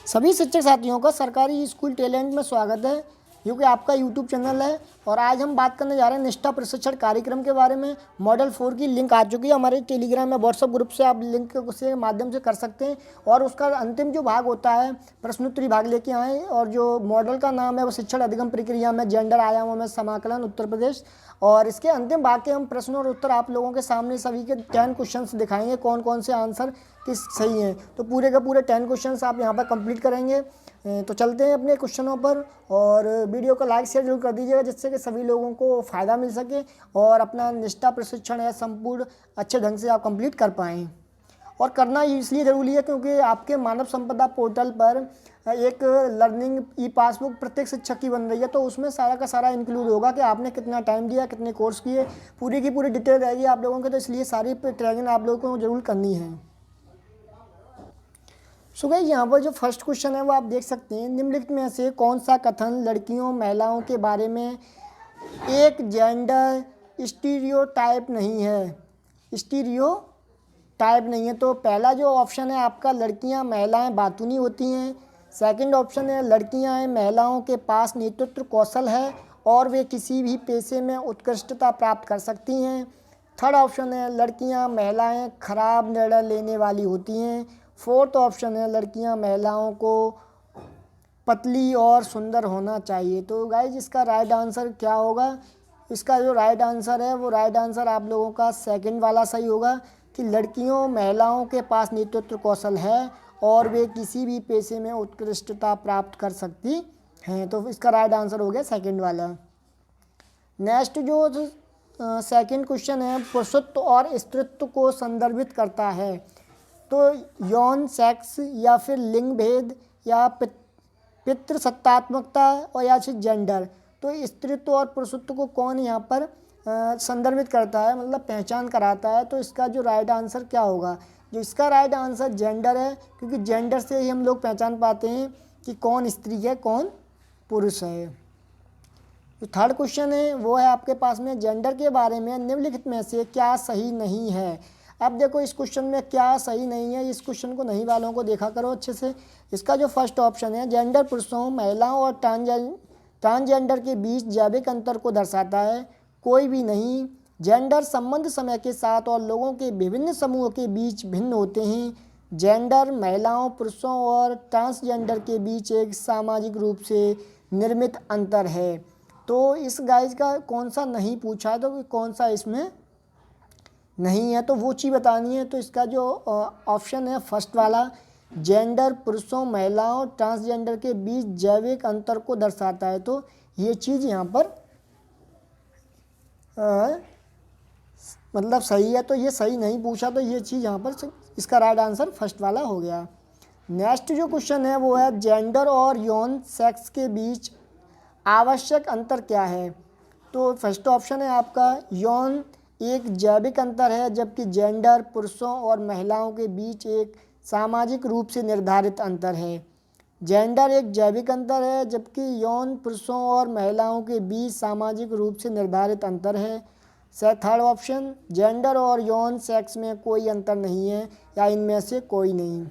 सभी शिक्षक साथियों का सरकारी स्कूल टैलेंट में स्वागत है, जो कि आपका यूट्यूब चैनल है। और आज हम बात करने जा रहे हैं निष्ठा प्रशिक्षण कार्यक्रम के बारे में। मॉडल 4 की लिंक आ चुकी है हमारे टेलीग्राम या व्हाट्सएप ग्रुप से, आप लिंक के माध्यम से कर सकते हैं। और उसका अंतिम जो भाग होता है प्रश्नोत्तरी भाग लेके आए, और जो मॉडल का नाम है वो शिक्षण अधिगम प्रक्रिया में जेंडर आयामों में समाकलन उत्तर प्रदेश। और इसके अंतिम भाग के हम प्रश्न और उत्तर आप लोगों के सामने सभी के 10 क्वेश्चंस दिखाएंगे, कौन कौन से आंसर किस सही हैं। तो पूरे के पूरे 10 क्वेश्चंस आप यहाँ पर कंप्लीट करेंगे। तो चलते हैं अपने क्वेश्चनों पर, और वीडियो को लाइक शेयर जरूर कर दीजिएगा, जिससे कि सभी लोगों को फ़ायदा मिल सके और अपना निष्ठा प्रशिक्षण है संपूर्ण अच्छे ढंग से आप कंप्लीट कर पाएँ। और करना इसलिए ज़रूरी है क्योंकि आपके मानव संपदा पोर्टल पर एक लर्निंग ई पासबुक प्रत्येक शिक्षक की बन रही है। तो उसमें सारा का सारा इंक्लूड होगा कि आपने कितना टाइम दिया, कितने कोर्स किए, पूरी की पूरी डिटेल रहेगी आप लोगों के। तो इसलिए सारी ट्रेनिंग आप लोगों को जरूर करनी है। सो गाइस, यहाँ पर जो फर्स्ट क्वेश्चन है वो आप देख सकते हैं, निम्नलिखित में से कौन सा कथन लड़कियों महिलाओं के बारे में एक जेंडर स्टीरियोटाइप नहीं है। स्टीरियोटाइप नहीं है। तो पहला जो ऑप्शन है आपका, लड़कियां महिलाएं बातूनी होती हैं। सेकंड ऑप्शन है लड़कियां महिलाओं के पास नेतृत्व कौशल है और वे किसी भी पेशे में उत्कृष्टता प्राप्त कर सकती हैं। थर्ड ऑप्शन है लड़कियां महिलाएं खराब निर्णय लेने वाली होती हैं। फोर्थ ऑप्शन है लड़कियां महिलाओं को पतली और सुंदर होना चाहिए। तो गाइज इसका राइट आंसर क्या होगा? इसका जो राइट आंसर है वो राइट आंसर आप लोगों का सेकंड वाला सही होगा, कि लड़कियों महिलाओं के पास नेतृत्व कौशल है और वे किसी भी पेशे में उत्कृष्टता प्राप्त कर सकती हैं। तो इसका राइट आंसर हो गया सेकंड वाला। नेक्स्ट जो सेकंड क्वेश्चन है, पुरुषत्व और स्त्रीत्व को संदर्भित करता है। तो यौन सेक्स या फिर लिंग भेद या पितृसत्तात्मकता और या फिर जेंडर। तो स्त्रीत्व और पुरुषत्व को कौन यहाँ पर संदर्भित करता है, मतलब पहचान कराता है। तो इसका जो राइट आंसर क्या होगा? जो इसका राइट आंसर जेंडर है, क्योंकि जेंडर से ही हम लोग पहचान पाते हैं कि कौन स्त्री है कौन पुरुष है। जो थर्ड क्वेश्चन है वो है आपके पास में जेंडर के बारे में निम्नलिखित में से क्या सही नहीं है। अब देखो इस क्वेश्चन में क्या सही नहीं है, इस क्वेश्चन को नहीं वालों को देखा करो अच्छे से। इसका जो फर्स्ट ऑप्शन है, जेंडर पुरुषों महिलाओं और ट्रांसजेंडर के बीच जैविक अंतर को दर्शाता है, कोई भी नहीं। जेंडर संबंध समय के साथ और लोगों के विभिन्न समूहों के बीच भिन्न होते हैं। जेंडर महिलाओं पुरुषों और ट्रांसजेंडर के बीच एक सामाजिक रूप से निर्मित अंतर है। तो इस गाइज का कौन सा नहीं पूछा है, तो कौन सा इसमें नहीं है, तो वो चीज़ बतानी है। तो इसका जो ऑप्शन है फर्स्ट वाला, जेंडर पुरुषों महिलाओं ट्रांसजेंडर के बीच जैविक अंतर को दर्शाता है। तो ये चीज़ यहाँ पर मतलब सही है, तो ये सही नहीं पूछा, तो ये चीज़ यहाँ पर इसका राइट आंसर फर्स्ट वाला हो गया। नेक्स्ट जो क्वेश्चन है वो है, जेंडर और यौन सेक्स के बीच आवश्यक अंतर क्या है। तो फर्स्ट ऑप्शन है आपका, यौन एक जैविक अंतर है, जबकि जेंडर पुरुषों और महिलाओं के बीच एक सामाजिक रूप से निर्धारित अंतर है। जेंडर एक जैविक अंतर है, जबकि यौन पुरुषों और महिलाओं के बीच सामाजिक रूप से निर्धारित अंतर है। थर्ड ऑप्शन, जेंडर और यौन सेक्स में कोई अंतर नहीं है या इनमें से कोई नहीं।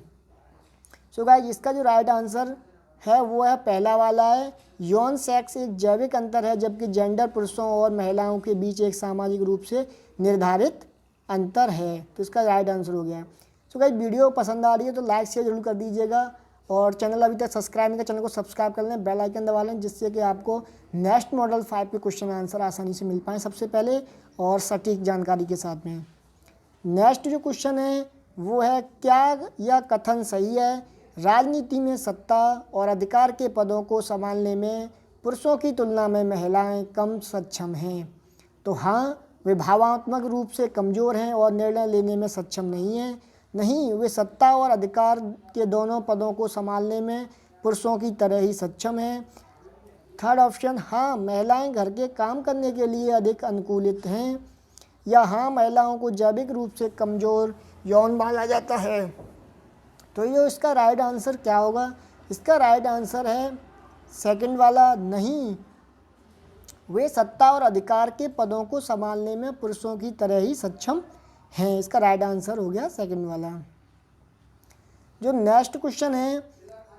सो गाइस, इसका जो राइट आंसर है वो है पहला वाला है, यौन सेक्स एक जैविक अंतर है, जबकि जेंडर पुरुषों और महिलाओं के बीच एक सामाजिक रूप से निर्धारित अंतर है। तो इसका राइट आंसर हो गया। सो गाइस, वीडियो पसंद आ रही है तो लाइक शेयर जरूर कर दीजिएगा, और चैनल अभी तक सब्सक्राइब नहीं किया चैनल को सब्सक्राइब कर लें, बेल आइकन दबा लें, जिससे कि आपको नेक्स्ट मॉडल 5 के क्वेश्चन आंसर आसानी से मिल पाएँ सबसे पहले और सटीक जानकारी के साथ में। नेक्स्ट जो क्वेश्चन है वो है, क्या यह कथन सही है, राजनीति में सत्ता और अधिकार के पदों को संभालने में पुरुषों की तुलना में महिलाएं कम सक्षम हैं। तो हाँ, वे भावनात्मक रूप से कमज़ोर हैं और निर्णय लेने में सक्षम नहीं हैं। नहीं, वे सत्ता और अधिकार के दोनों पदों को संभालने में पुरुषों की तरह ही सक्षम हैं। थर्ड ऑप्शन, हाँ महिलाएं घर के काम करने के लिए अधिक अनुकूलित हैं, या हाँ महिलाओं को जैविक रूप से कमज़ोर यौन माना जाता है। तो ये इसका राइट आंसर क्या होगा? इसका राइट आंसर है सेकंड वाला, नहीं, वे सत्ता और अधिकार के पदों को संभालने में पुरुषों की तरह ही सक्षम हैं। इसका राइट आंसर हो गया सेकंड वाला। जो नेक्स्ट क्वेश्चन है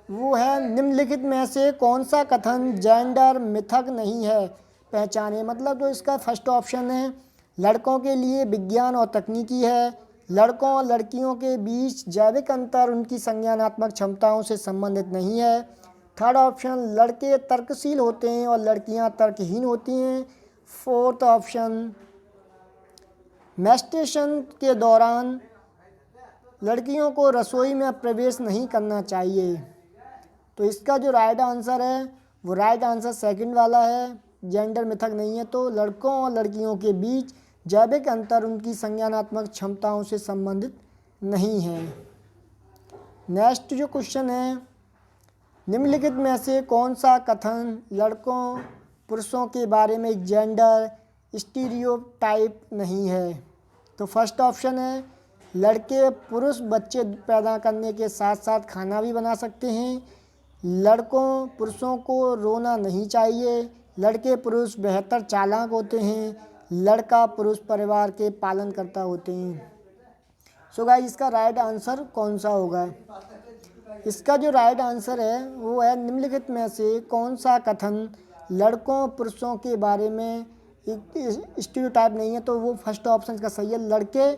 वो है निम्नलिखित में से कौन सा कथन जेंडर मिथक नहीं है, पहचाने। मतलब तो इसका फर्स्ट ऑप्शन है लड़कों के लिए विज्ञान और तकनीकी है, लड़कों और लड़कियों के बीच जैविक अंतर उनकी संज्ञानात्मक क्षमताओं से संबंधित नहीं है। थर्ड ऑप्शन लड़के तर्कशील होते हैं और लड़कियां तर्कहीन होती हैं। फोर्थ ऑप्शन मेस्टेशन के दौरान लड़कियों को रसोई में प्रवेश नहीं करना चाहिए। तो इसका जो राइट आंसर है वो राइट आंसर सेकंड वाला है, जेंडर मिथक नहीं है। तो लड़कों और लड़कियों के बीच जैविक अंतर उनकी संज्ञानात्मक क्षमताओं से संबंधित नहीं है। नेक्स्ट जो क्वेश्चन है, निम्नलिखित में से कौन सा कथन लड़कों पुरुषों के बारे में एक जेंडर स्टीरियोटाइप नहीं है। तो फर्स्ट ऑप्शन है लड़के पुरुष बच्चे पैदा करने के साथ साथ खाना भी बना सकते हैं, लड़कों पुरुषों को रोना नहीं चाहिए, लड़के पुरुष बेहतर चालाक होते हैं, लड़का पुरुष परिवार के पालनकर्ता होते हैं। सो गाइस इसका राइट आंसर कौन सा होगा। इसका जो राइट आंसर है वो है निम्नलिखित में से कौन सा कथन लड़कों पुरुषों के बारे में एक स्टीरियोटाइप नहीं है। तो वो फर्स्ट ऑप्शन का सही है, लड़के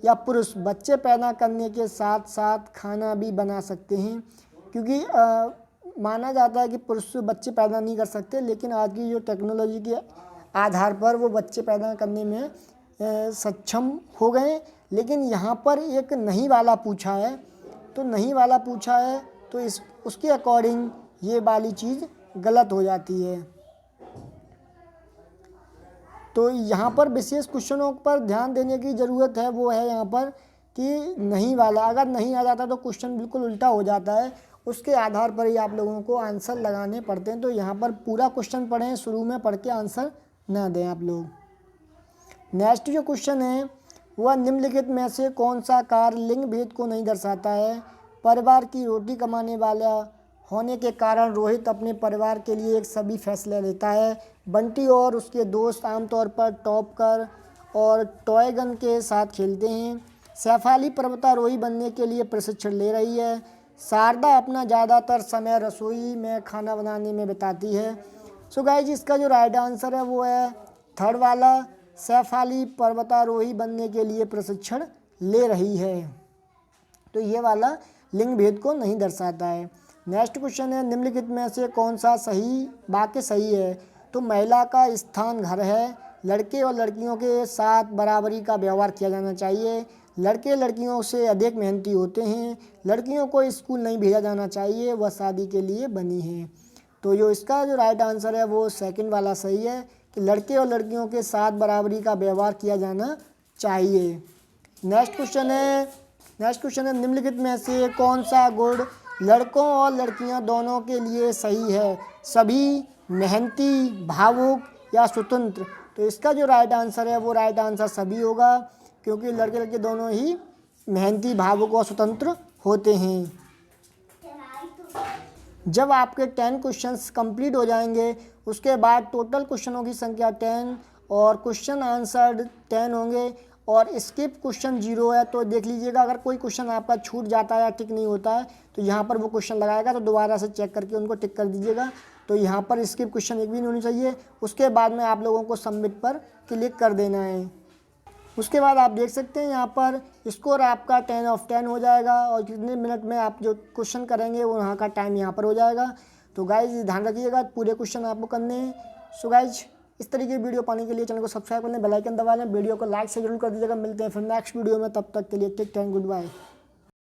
या पुरुष बच्चे पैदा करने के साथ साथ खाना भी बना सकते हैं। क्योंकि माना जाता है कि पुरुष बच्चे पैदा नहीं कर सकते, लेकिन आज की जो टेक्नोलॉजी के आधार पर वो बच्चे पैदा करने में सक्षम हो गए। लेकिन यहाँ पर एक नहीं वाला पूछा है, तो नहीं वाला पूछा है तो उसके अकॉर्डिंग ये वाली चीज़ गलत हो जाती है। तो यहाँ पर विशेष क्वेश्चनों पर ध्यान देने की ज़रूरत है। वो है यहाँ पर कि नहीं वाला, अगर नहीं आ जाता तो क्वेश्चन बिल्कुल उल्टा हो जाता है, उसके आधार पर ही आप लोगों को आंसर लगाने पड़ते हैं। तो यहाँ पर पूरा क्वेश्चन पढ़ें, शुरू में पढ़ के आंसर ना दें आप लोग। नेक्स्ट जो क्वेश्चन है वह निम्नलिखित में से कौन सा कार्य लिंग भेद को नहीं दर्शाता है। परिवार की रोटी कमाने वाला होने के कारण रोहित अपने परिवार के लिए एक सभी फैसले लेता है। बंटी और उसके दोस्त आमतौर पर टॉप कर और टॉय गन के साथ खेलते हैं। सैफाली पर्वतारोही बनने के लिए प्रशिक्षण ले रही है। शारदा अपना ज़्यादातर समय रसोई में खाना बनाने में बिताती है। सो गाइस इसका जो राइट आंसर है वो है थर्ड वाला, सैफाली पर्वतारोही बनने के लिए प्रशिक्षण ले रही है। तो ये वाला लिंग भेद को नहीं दर्शाता है। नेक्स्ट क्वेश्चन है निम्नलिखित में से कौन सा सही वाक्य सही है। तो महिला का स्थान घर है, लड़के और लड़कियों के साथ बराबरी का व्यवहार किया जाना चाहिए, लड़के लड़कियों से अधिक मेहनती होते हैं, लड़कियों को स्कूल नहीं भेजा जाना चाहिए, वह शादी के लिए बनी हैं। तो जो इसका जो राइट आंसर है वो सेकंड वाला सही है कि लड़के और लड़कियों के साथ बराबरी का व्यवहार किया जाना चाहिए। नेक्स्ट क्वेश्चन है निम्नलिखित में से कौन सा गुण लड़कों और लड़कियां दोनों के लिए सही है। सभी, मेहनती, भावुक या स्वतंत्र। तो इसका जो राइट आंसर है वो राइट आंसर सभी होगा, क्योंकि लड़के लड़के दोनों ही मेहनती, भावुक और स्वतंत्र होते हैं। जब आपके 10 क्वेश्चंस कंप्लीट हो जाएंगे उसके बाद टोटल क्वेश्चनों की संख्या 10 और क्वेश्चन आंसर्ड 10 होंगे और स्किप क्वेश्चन 0 है। तो देख लीजिएगा, अगर कोई क्वेश्चन आपका छूट जाता है या टिक नहीं होता है तो यहाँ पर वो क्वेश्चन लगाएगा, तो दोबारा से चेक करके उनको टिक कर दीजिएगा। तो यहाँ पर स्किप क्वेश्चन एक भी नहीं होनी चाहिए। उसके बाद में आप लोगों को सबमिट पर क्लिक कर देना है। उसके बाद आप देख सकते हैं यहाँ पर स्कोर आपका 10 ऑफ 10 हो जाएगा और कितने मिनट में आप जो क्वेश्चन करेंगे वो वहाँ का टाइम यहाँ पर हो जाएगा। तो गाइज ध्यान रखिएगा, पूरे क्वेश्चन आपको करने हैं। सो गाइज इस तरीके की वीडियो पाने के लिए चैनल को सब्सक्राइब कर लें, बेल आइकन दबा लें, वीडियो को लाइक से जरूर कर दीजिएगा। मिलते हैं फिर नेक्स्ट वीडियो में, तब तक के लिए टेक केयर, गुड बाय।